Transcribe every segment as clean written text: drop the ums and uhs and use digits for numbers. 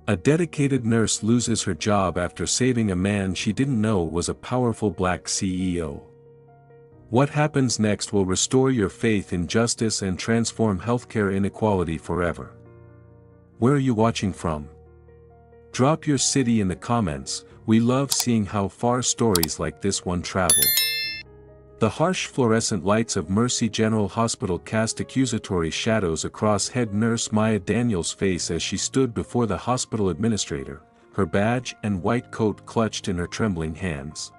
A dedicated nurse loses her job after saving a man she didn't know was a powerful black CEO. What happens next will restore your faith in justice and transform healthcare inequality forever. Where are you watching from? Drop your city in the comments. We love seeing how far stories like this one travel. The harsh fluorescent lights of Mercy General Hospital cast accusatory shadows across head nurse Maya Daniels' face as she stood before the hospital administrator, her badge and white coat clutched in her trembling hands.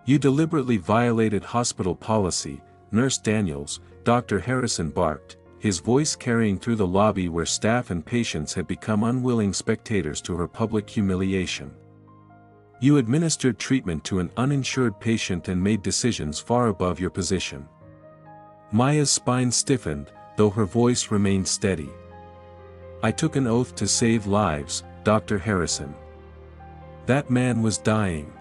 "You deliberately violated hospital policy, Nurse Daniels," Dr. Harrison barked, his voice carrying through the lobby where staff and patients had become unwilling spectators to her public humiliation. "You administered treatment to an uninsured patient and made decisions far above your position." Maya's spine stiffened, though her voice remained steady. "I took an oath to save lives, Dr. Harrison. That man was dying."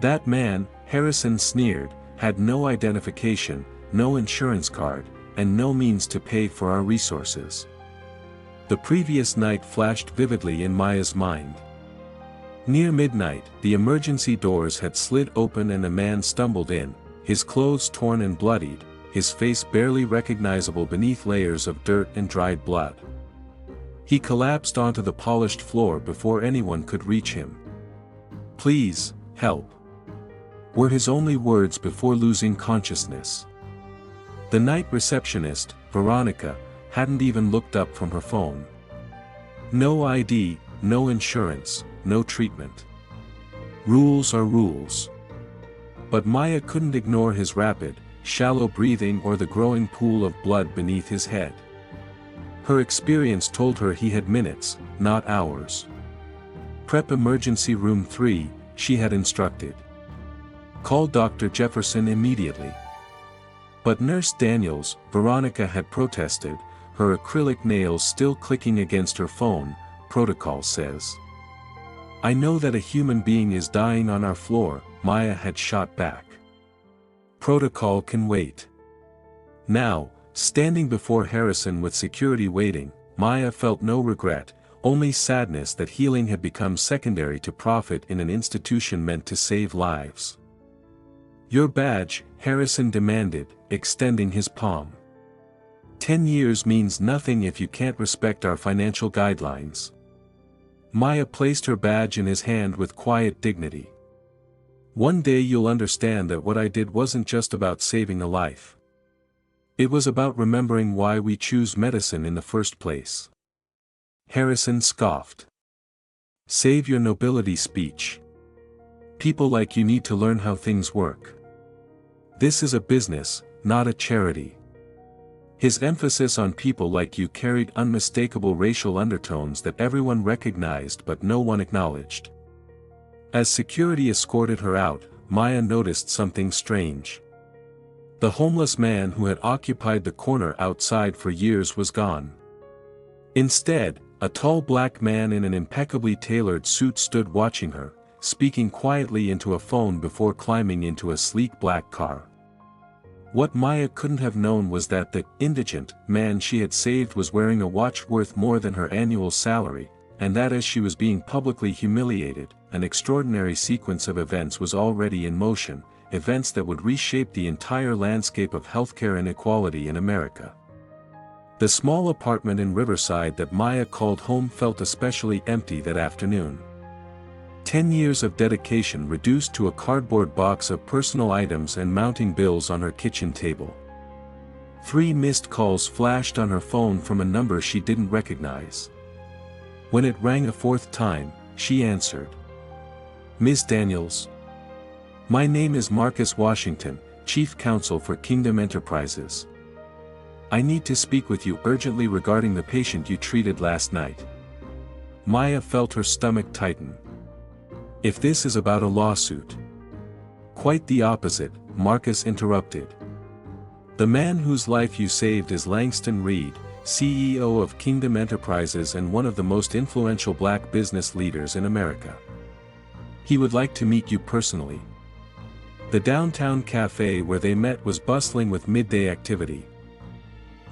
"That man," Harrison sneered, "had no identification, no insurance card, and no means to pay for our resources." The previous night flashed vividly in Maya's mind. Near midnight, the emergency doors had slid open and a man stumbled in, his clothes torn and bloodied, his face barely recognizable beneath layers of dirt and dried blood. He collapsed onto the polished floor before anyone could reach him. "Please, help," were his only words before losing consciousness. The night receptionist, Veronica, hadn't even looked up from her phone. No ID, no insurance, no treatment. Rules are rules. But Maya couldn't ignore his rapid, shallow breathing or the growing pool of blood beneath his head. Her experience told her he had minutes, not hours. "Prep emergency room 3, she had instructed. "Call Dr. Jefferson immediately." But Nurse Daniels, Veronica had protested, her acrylic nails still clicking against her phone. "Protocol says." "I know that a human being is dying on our floor," Maya had shot back. "Protocol can wait." Now, standing before Harrison with security waiting, Maya felt no regret, only sadness that healing had become secondary to profit in an institution meant to save lives. "Your badge," Harrison demanded, extending his palm. 10 years means nothing if you can't respect our financial guidelines." Maya placed her badge in his hand with quiet dignity. "One day you'll understand that what I did wasn't just about saving a life. It was about remembering why we choose medicine in the first place." Harrison scoffed. "Save your nobility speech. People like you need to learn how things work. This is a business, not a charity." His emphasis on people like you carried unmistakable racial undertones that everyone recognized but no one acknowledged. As security escorted her out, Maya noticed something strange. The homeless man who had occupied the corner outside for years was gone. Instead, a tall black man in an impeccably tailored suit stood watching her, speaking quietly into a phone before climbing into a sleek black car. What Maya couldn't have known was that the indigent man she had saved was wearing a watch worth more than her annual salary, and that as she was being publicly humiliated, an extraordinary sequence of events was already in motion, events that would reshape the entire landscape of healthcare inequality in America. The small apartment in Riverside that Maya called home felt especially empty that afternoon. 10 years of dedication reduced to a cardboard box of personal items and mounting bills on her kitchen table. 3 missed calls flashed on her phone from a number she didn't recognize. When it rang a 4th time, she answered. "Ms. Daniels? My name is Marcus Washington, Chief Counsel for Kingdom Enterprises. I need to speak with you urgently regarding the patient you treated last night." Maya felt her stomach tighten. "If this is about a lawsuit." "Quite the opposite," Marcus interrupted. "The man whose life you saved is Langston Reed, CEO of Kingdom Enterprises and one of the most influential black business leaders in America. He would like to meet you personally." The downtown cafe where they met was bustling with midday activity.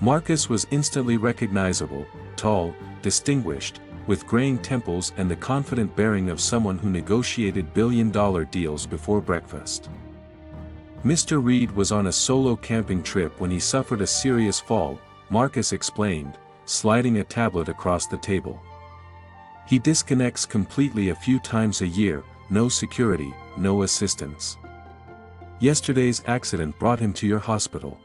Marcus was instantly recognizable, tall, distinguished, with graying temples and the confident bearing of someone who negotiated billion-dollar deals before breakfast. Mr. Reed was on a solo camping trip when he suffered a serious fall, Marcus explained, sliding a tablet across the table. He disconnects completely a few times a year, no security, no assistance. Yesterday's accident brought him to your hospital.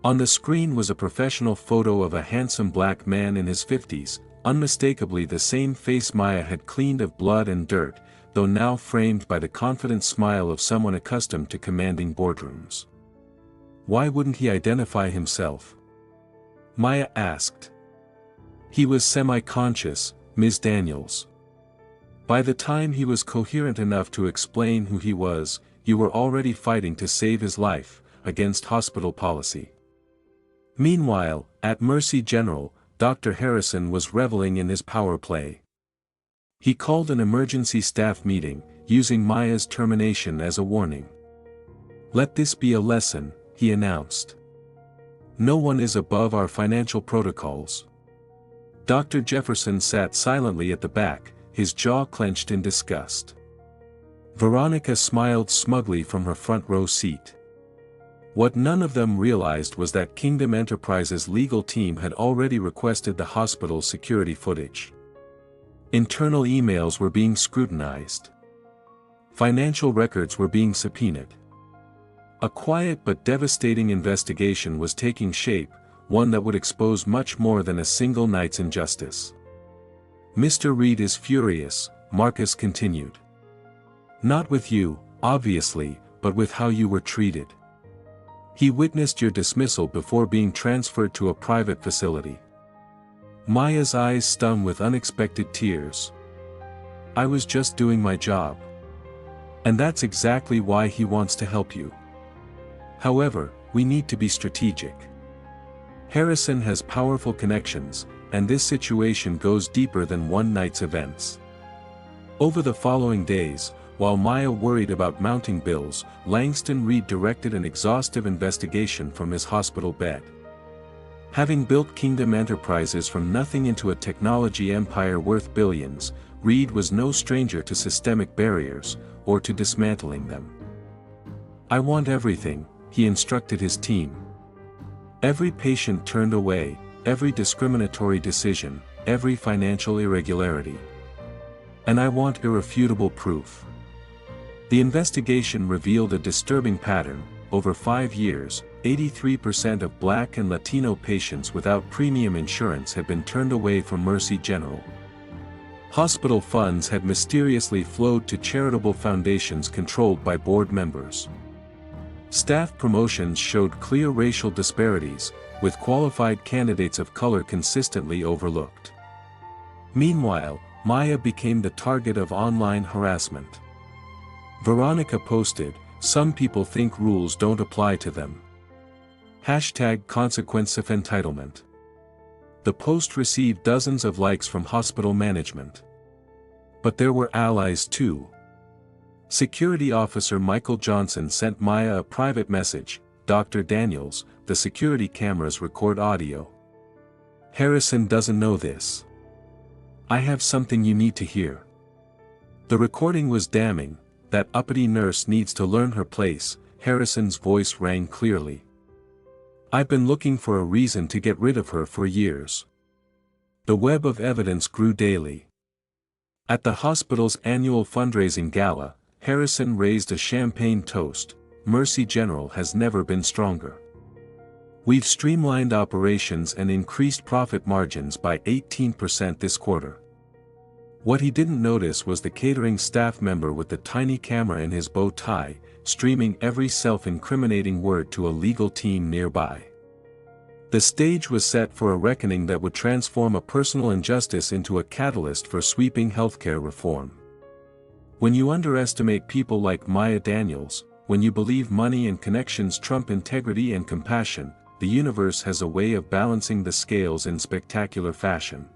On the screen was a professional photo of a handsome black man in his 50s, unmistakably the same face Maya had cleaned of blood and dirt, though now framed by the confident smile of someone accustomed to commanding boardrooms. Why wouldn't he identify himself? Maya asked. He was semi-conscious, Ms. Daniels. By the time he was coherent enough to explain who he was, you were already fighting to save his life, against hospital policy. Meanwhile, at Mercy General, Dr. Harrison was reveling in his power play. He called an emergency staff meeting, using Maya's termination as a warning. Let this be a lesson, he announced. No one is above our financial protocols. Dr. Jefferson sat silently at the back, his jaw clenched in disgust. Veronica smiled smugly from her front row seat. What none of them realized was that Kingdom Enterprises' legal team had already requested the hospital's security footage. Internal emails were being scrutinized. Financial records were being subpoenaed. A quiet but devastating investigation was taking shape, one that would expose much more than a single night's injustice. Mr. Reed is furious, Marcus continued. Not with you, obviously, but with how you were treated. He witnessed your dismissal before being transferred to a private facility. Maya's eyes stung with unexpected tears. I was just doing my job. And that's exactly why he wants to help you. However, we need to be strategic. Harrison has powerful connections, and this situation goes deeper than one night's events. Over the following days, while Maya worried about mounting bills, Langston Reed directed an exhaustive investigation from his hospital bed. Having built Kingdom Enterprises from nothing into a technology empire worth billions, Reed was no stranger to systemic barriers, or to dismantling them. I want everything, he instructed his team. Every patient turned away, every discriminatory decision, every financial irregularity. And I want irrefutable proof. The investigation revealed a disturbing pattern. Over 5 years, 83% of Black and Latino patients without premium insurance had been turned away from Mercy General. Hospital funds had mysteriously flowed to charitable foundations controlled by board members. Staff promotions showed clear racial disparities, with qualified candidates of color consistently overlooked. Meanwhile, Maya became the target of online harassment. Veronica posted, "Some people think rules don't apply to them." #consequence of entitlement. The post received dozens of likes from hospital management. But there were allies too. Security Officer Michael Johnson sent Maya a private message, "Dr. Daniels, the security cameras record audio. Harrison doesn't know this. I have something you need to hear." The recording was damning. "That uppity nurse needs to learn her place," Harrison's voice rang clearly. "I've been looking for a reason to get rid of her for years." The web of evidence grew daily. At the hospital's annual fundraising gala, Harrison raised a champagne toast, "Mercy General has never been stronger. We've streamlined operations and increased profit margins by 18% this quarter." What he didn't notice was the catering staff member with the tiny camera in his bow tie, streaming every self-incriminating word to a legal team nearby. The stage was set for a reckoning that would transform a personal injustice into a catalyst for sweeping healthcare reform. When you underestimate people like Maya Daniels, when you believe money and connections trump integrity and compassion, the universe has a way of balancing the scales in spectacular fashion.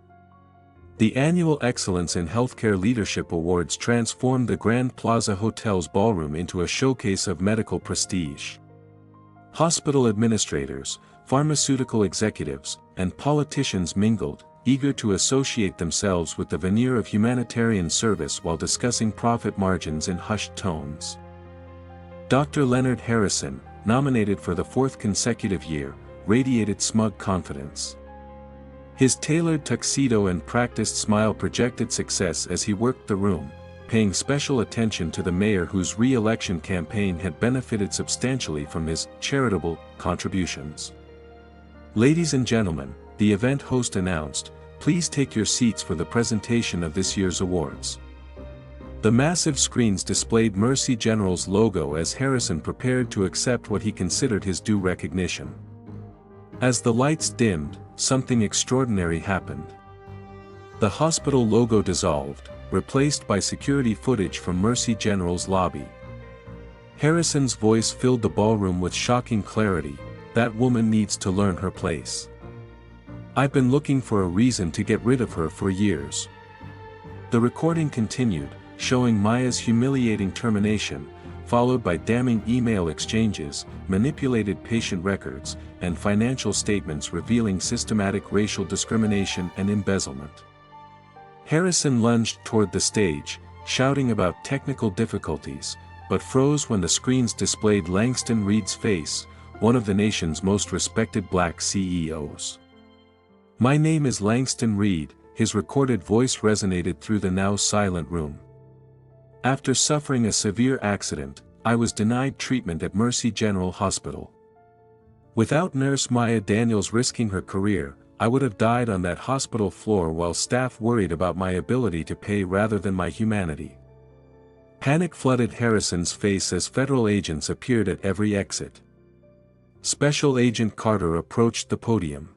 The annual Excellence in Healthcare Leadership Awards transformed the Grand Plaza Hotel's ballroom into a showcase of medical prestige. Hospital administrators, pharmaceutical executives, and politicians mingled, eager to associate themselves with the veneer of humanitarian service while discussing profit margins in hushed tones. Dr. Leonard Harrison, nominated for the fourth consecutive year, radiated smug confidence. His tailored tuxedo and practiced smile projected success as he worked the room, paying special attention to the mayor whose re-election campaign had benefited substantially from his charitable contributions. "Ladies and gentlemen," the event host announced, "please take your seats for the presentation of this year's awards." The massive screens displayed Mercy General's logo as Harrison prepared to accept what he considered his due recognition. As the lights dimmed, something extraordinary happened. The hospital logo dissolved, replaced by security footage from Mercy General's lobby. Harrison's voice filled the ballroom with shocking clarity. "That woman needs to learn her place. I've been looking for a reason to get rid of her for years." The recording continued, showing Maya's humiliating termination, followed by damning email exchanges, manipulated patient records, and financial statements revealing systematic racial discrimination and embezzlement. Harrison lunged toward the stage, shouting about technical difficulties, but froze when the screens displayed Langston Reed's face, one of the nation's most respected black CEOs. "My name is Langston Reed," his recorded voice resonated through the now silent room. "After suffering a severe accident, I was denied treatment at Mercy General Hospital. Without Nurse Maya Daniels risking her career, I would have died on that hospital floor while staff worried about my ability to pay rather than my humanity." Panic flooded Harrison's face as federal agents appeared at every exit. Special Agent Carter approached the podium.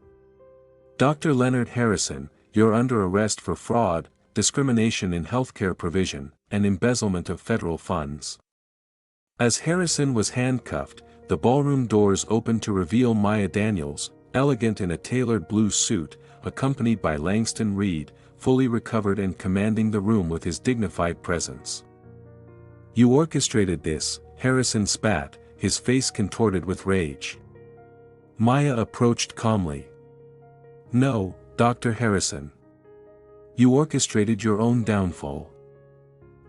"Dr. Leonard Harrison, you're under arrest for fraud, discrimination in healthcare provision, and embezzlement of federal funds." As Harrison was handcuffed, the ballroom doors opened to reveal Maya Daniels, elegant in a tailored blue suit, accompanied by Langston Reed, fully recovered and commanding the room with his dignified presence. "You orchestrated this," Harrison spat, his face contorted with rage. Maya approached calmly. "No, Dr. Harrison. You orchestrated your own downfall.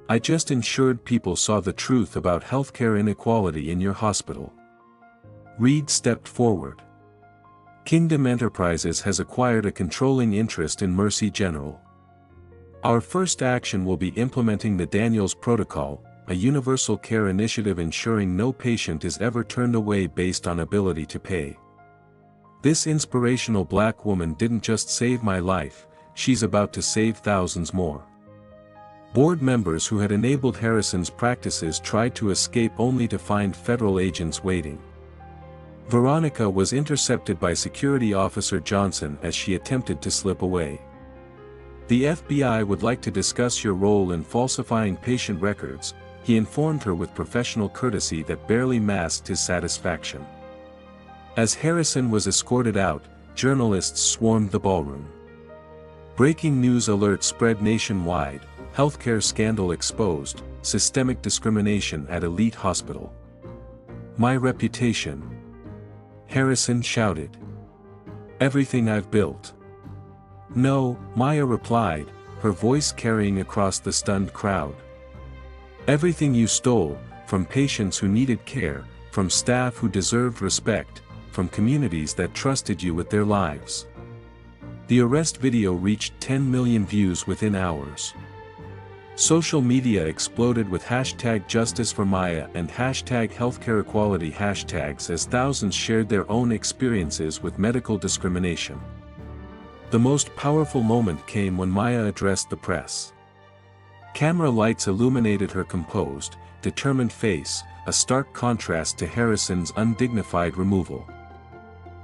I just ensured people saw the truth about healthcare inequality in your hospital." Reed stepped forward. "Kingdom Enterprises has acquired a controlling interest in Mercy General. Our first action will be implementing the Daniels Protocol, a universal care initiative ensuring no patient is ever turned away based on ability to pay. This inspirational black woman didn't just save my life, she's about to save thousands more." Board members who had enabled Harrison's practices tried to escape only to find federal agents waiting. Veronica was intercepted by Security Officer Johnson as she attempted to slip away. "The FBI would like to discuss your role in falsifying patient records," he informed her with professional courtesy that barely masked his satisfaction. As Harrison was escorted out, journalists swarmed the ballroom. Breaking news alert spread nationwide, healthcare scandal exposed, systemic discrimination at elite hospital. "My reputation," Harrison shouted. "Everything I've built." "No," Maya replied, her voice carrying across the stunned crowd. "Everything you stole, from patients who needed care, from staff who deserved respect, from communities that trusted you with their lives." The arrest video reached 10 million views within hours. Social media exploded with #JusticeForMaya and #HealthcareEquality hashtags as thousands shared their own experiences with medical discrimination. The most powerful moment came when Maya addressed the press. Camera lights illuminated her composed, determined face, a stark contrast to Harrison's undignified removal.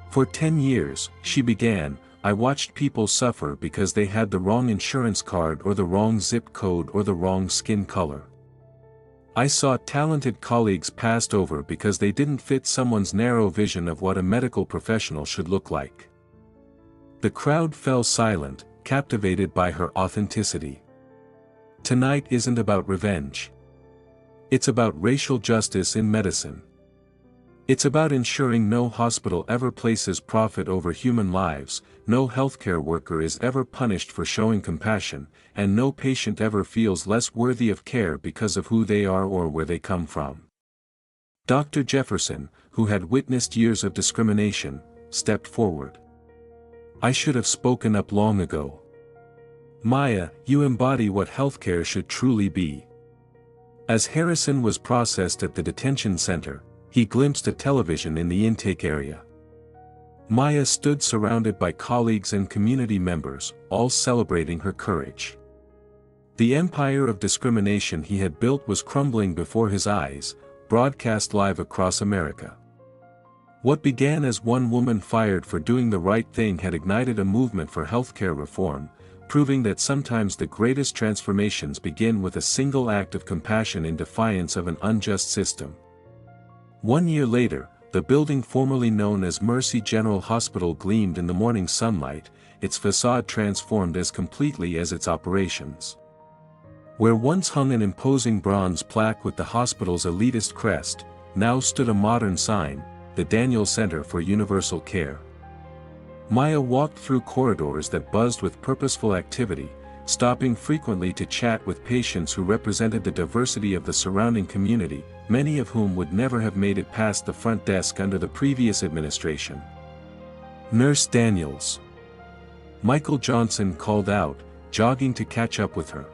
"For 10 years, she began, I watched people suffer because they had the wrong insurance card or the wrong zip code or the wrong skin color. I saw talented colleagues passed over because they didn't fit someone's narrow vision of what a medical professional should look like." The crowd fell silent, captivated by her authenticity. Tonight isn't about revenge. It's about racial justice in medicine. It's about ensuring no hospital ever places profit over human lives, no healthcare worker is ever punished for showing compassion, and no patient ever feels less worthy of care because of who they are or where they come from. Dr. Jefferson, who had witnessed years of discrimination, stepped forward. "I should have spoken up long ago. Maya, you embody what healthcare should truly be." As Harrison was processed at the detention center, he glimpsed a television in the intake area. Maya stood surrounded by colleagues and community members, all celebrating her courage. The empire of discrimination he had built was crumbling before his eyes, broadcast live across America. What began as one woman fired for doing the right thing had ignited a movement for healthcare reform, proving that sometimes the greatest transformations begin with a single act of compassion in defiance of an unjust system. 1 year later, the building formerly known as Mercy General Hospital gleamed in the morning sunlight, its facade transformed as completely as its operations. Where once hung an imposing bronze plaque with the hospital's elitist crest, now stood a modern sign, the Daniel Center for Universal Care. Maya walked through corridors that buzzed with purposeful activity, stopping frequently to chat with patients who represented the diversity of the surrounding community, many of whom would never have made it past the front desk under the previous administration. "Nurse Daniels." Michael Johnson called out, jogging to catch up with her.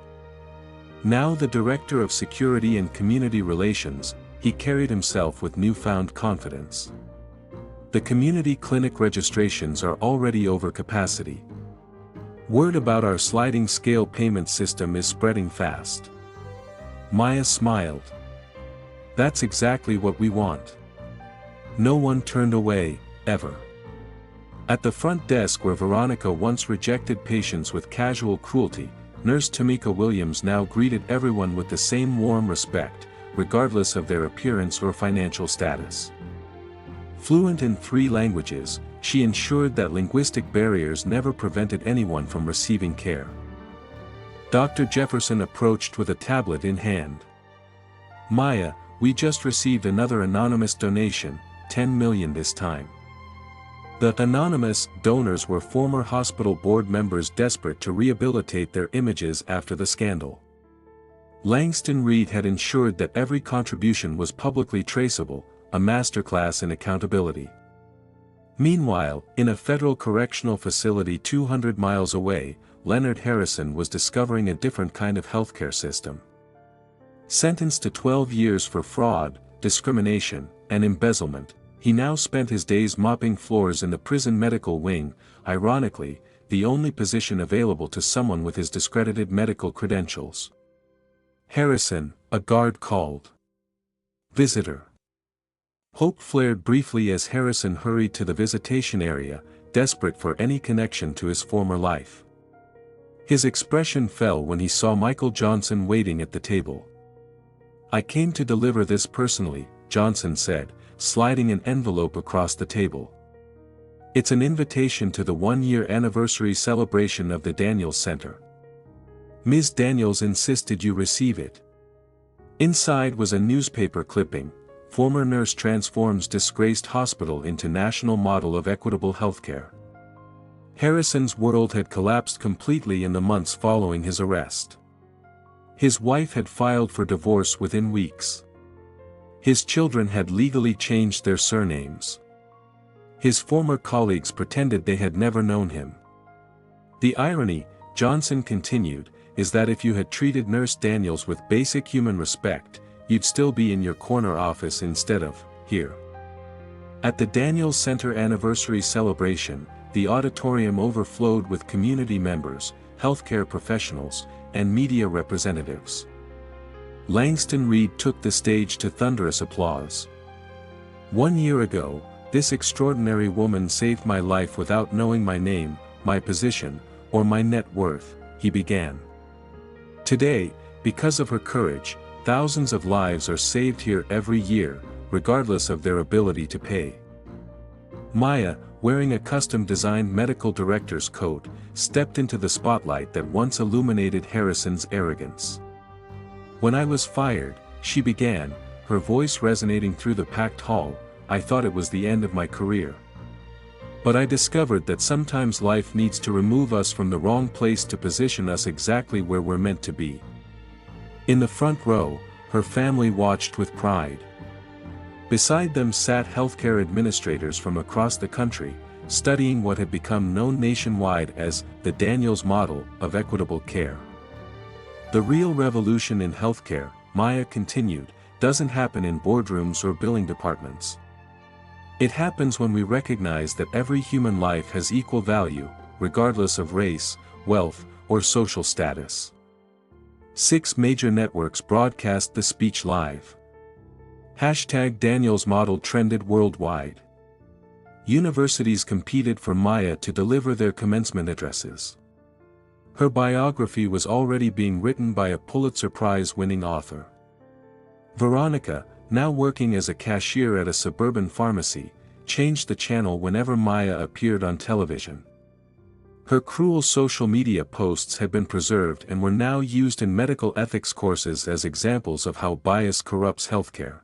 Now the Director of Security and Community Relations, he carried himself with newfound confidence. "The community clinic registrations are already over capacity. Word about our sliding scale payment system is spreading fast." Maya smiled. "That's exactly what we want." No one turned away, ever. At the front desk where Veronica once rejected patients with casual cruelty, Nurse Tamika Williams now greeted everyone with the same warm respect, regardless of their appearance or financial status. Fluent in 3 languages, she ensured that linguistic barriers never prevented anyone from receiving care. Dr. Jefferson approached with a tablet in hand. "Maya, we just received another anonymous donation, 10 million this time." The anonymous donors were former hospital board members desperate to rehabilitate their images after the scandal. Langston Reed had ensured that every contribution was publicly traceable, a masterclass in accountability. Meanwhile, in a federal correctional facility 200 miles away, Leonard Harrison was discovering a different kind of healthcare system. Sentenced to 12 years for fraud, discrimination, and embezzlement, he now spent his days mopping floors in the prison medical wing, ironically, the only position available to someone with his discredited medical credentials. "Harrison," a guard called. "Visitor." Hope flared briefly as Harrison hurried to the visitation area, desperate for any connection to his former life. His expression fell when he saw Michael Johnson waiting at the table. "I came to deliver this personally," Johnson said, sliding an envelope across the table. "It's an invitation to the 1-year anniversary celebration of the Daniels Center. Ms. Daniels insisted you receive it." Inside was a newspaper clipping, "Former nurse transforms disgraced hospital into national model of equitable healthcare." Harrison's world had collapsed completely in the months following his arrest. His wife had filed for divorce within weeks. His children had legally changed their surnames. His former colleagues pretended they had never known him. "The irony," Johnson continued, "is that if you had treated Nurse Daniels with basic human respect, you'd still be in your corner office instead of here." At the Daniels Center anniversary celebration, the auditorium overflowed with community members, healthcare professionals, and media representatives. Langston Reed took the stage to thunderous applause. "1 year ago, this extraordinary woman saved my life without knowing my name, my position, or my net worth," he began. "Today, because of her courage, thousands of lives are saved here every year, regardless of their ability to pay." Maya, wearing a custom-designed medical director's coat, stepped into the spotlight that once illuminated Harrison's arrogance. "When I was fired," she began, her voice resonating through the packed hall, I thought it was the end of my career. But I discovered that sometimes life needs to remove us from the wrong place to position us exactly where we're meant to be. In the front row, her family watched with pride. Beside them sat healthcare administrators from across the country, studying what had become known nationwide as the Daniels model of equitable care. The real revolution in healthcare, Maya continued, doesn't happen in boardrooms or billing departments. It happens when we recognize that every human life has equal value, regardless of race, wealth, or social status. 6 major networks broadcast the speech live. #Daniels model trended worldwide. Universities competed for Maya to deliver their commencement addresses. Her biography was already being written by a Pulitzer Prize-winning author. Veronica, now working as a cashier at a suburban pharmacy, changed the channel whenever Maya appeared on television. Her cruel social media posts had been preserved and were now used in medical ethics courses as examples of how bias corrupts healthcare.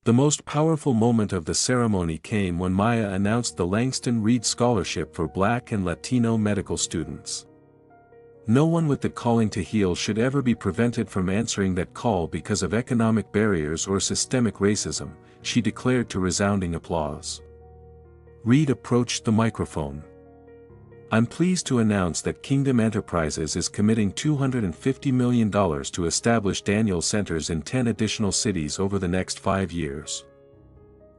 The most powerful moment of the ceremony came when Maya announced the Langston Reed Scholarship for Black and Latino medical students. No one with the calling to heal should ever be prevented from answering that call because of economic barriers or systemic racism, she declared to resounding applause. Reed approached the microphone. I'm pleased to announce that Kingdom Enterprises is committing $250 million to establish Daniels Centers in 10 additional cities over the next 5 years.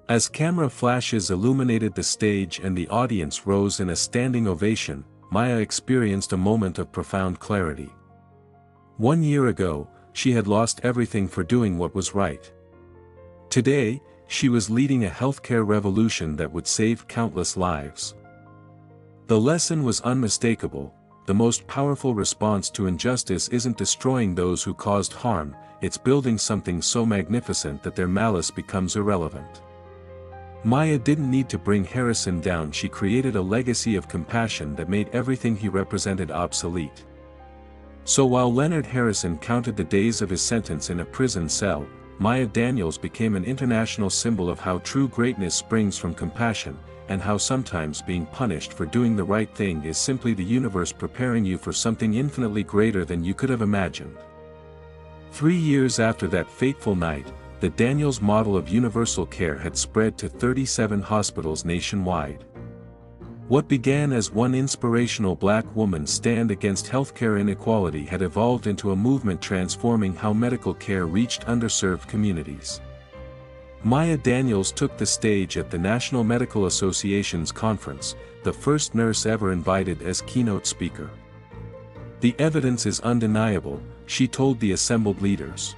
As camera flashes illuminated the stage and the audience rose in a standing ovation, Maya experienced a moment of profound clarity. 1 year ago, she had lost everything for doing what was right. Today, she was leading a healthcare revolution that would save countless lives. The lesson was unmistakable: the most powerful response to injustice isn't destroying those who caused harm, it's building something so magnificent that their malice becomes irrelevant. Maya didn't need to bring Harrison down, she created a legacy of compassion that made everything he represented obsolete. So while Leonard Harrison counted the days of his sentence in a prison cell, Maya Daniels became an international symbol of how true greatness springs from compassion, and how sometimes being punished for doing the right thing is simply the universe preparing you for something infinitely greater than you could have imagined. 3 years after that fateful night, the Daniels model of universal care had spread to 37 hospitals nationwide. What began as one inspirational Black woman's stand against healthcare inequality had evolved into a movement transforming how medical care reached underserved communities. Maya Daniels took the stage at the National Medical Association's conference, the first nurse ever invited as keynote speaker. The evidence is undeniable, she told the assembled leaders.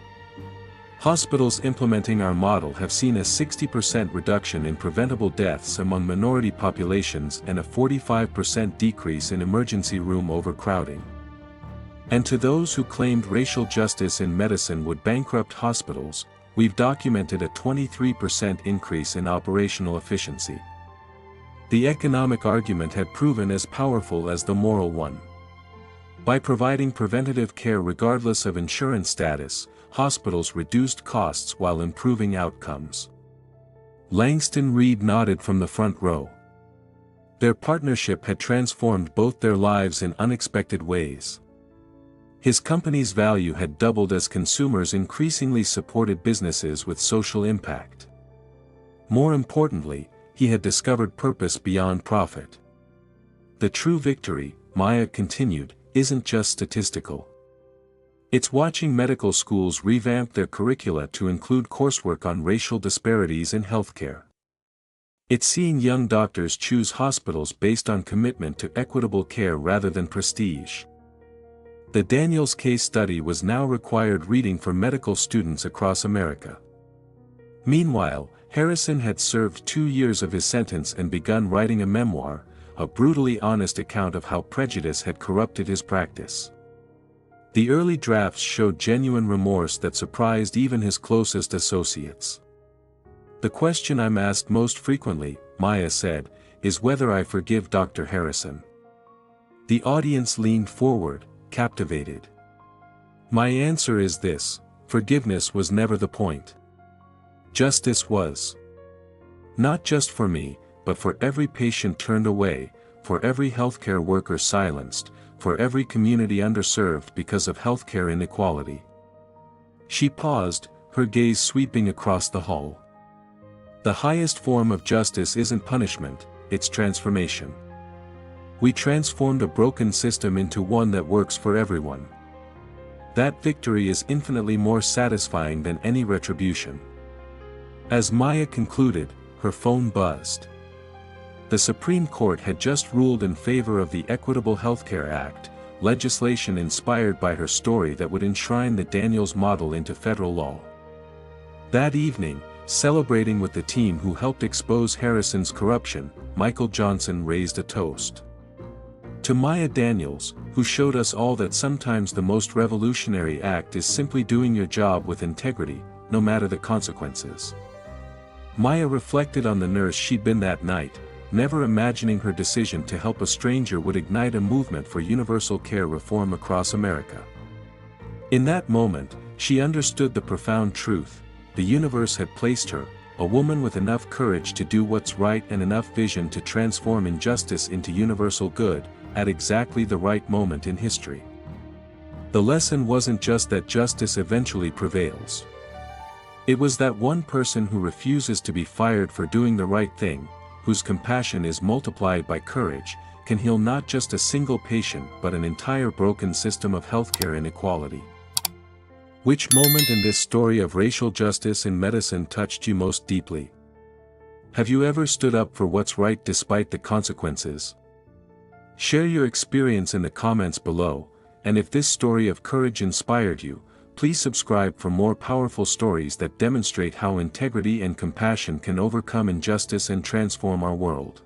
Hospitals implementing our model have seen a 60% reduction in preventable deaths among minority populations and a 45% decrease in emergency room overcrowding. And to those who claimed racial justice in medicine would bankrupt hospitals, we've documented a 23% increase in operational efficiency. The economic argument had proven as powerful as the moral one. By providing preventative care regardless of insurance status, hospitals reduced costs while improving outcomes. Langston Reed nodded from the front row. Their partnership had transformed both their lives in unexpected ways. His company's value had doubled as consumers increasingly supported businesses with social impact. More importantly, he had discovered purpose beyond profit. The true victory, Maya continued, isn't just statistical. It's watching medical schools revamp their curricula to include coursework on racial disparities in healthcare. It's seeing young doctors choose hospitals based on commitment to equitable care rather than prestige. The Daniels case study was now required reading for medical students across America. Meanwhile, Harrison had served 2 years of his sentence and begun writing a memoir, a brutally honest account of how prejudice had corrupted his practice. The early drafts showed genuine remorse that surprised even his closest associates. The question I'm asked most frequently, Maya said, is whether I forgive Dr. Harrison. The audience leaned forward, captivated. My answer is this: forgiveness was never the point. Justice was. Not just for me, but for every patient turned away, for every healthcare worker silenced, for every community underserved because of healthcare inequality. She paused, her gaze sweeping across the hall. The highest form of justice isn't punishment, it's transformation. We transformed a broken system into one that works for everyone. That victory is infinitely more satisfying than any retribution. As Maya concluded, her phone buzzed. The Supreme Court had just ruled in favor of the Equitable Healthcare Act, legislation inspired by her story that would enshrine the Daniels model into federal law. That evening, celebrating with the team who helped expose Harrison's corruption, Michael Johnson raised a toast to Maya Daniels, who showed us all that sometimes the most revolutionary act is simply doing your job with integrity, no matter the consequences. Maya reflected on the nurse she'd been that night, never imagining her decision to help a stranger would ignite a movement for universal care reform across America. In that moment, she understood the profound truth: the universe had placed her, a woman with enough courage to do what's right and enough vision to transform injustice into universal good, at exactly the right moment in history. The lesson wasn't just that justice eventually prevails. It was that one person who refuses to be fired for doing the right thing, whose compassion is multiplied by courage, can heal not just a single patient but an entire broken system of healthcare inequality. Which moment in this story of racial justice in medicine touched you most deeply? Have you ever stood up for what's right despite the consequences? Share your experience in the comments below, and if this story of courage inspired you, please subscribe for more powerful stories that demonstrate how integrity and compassion can overcome injustice and transform our world.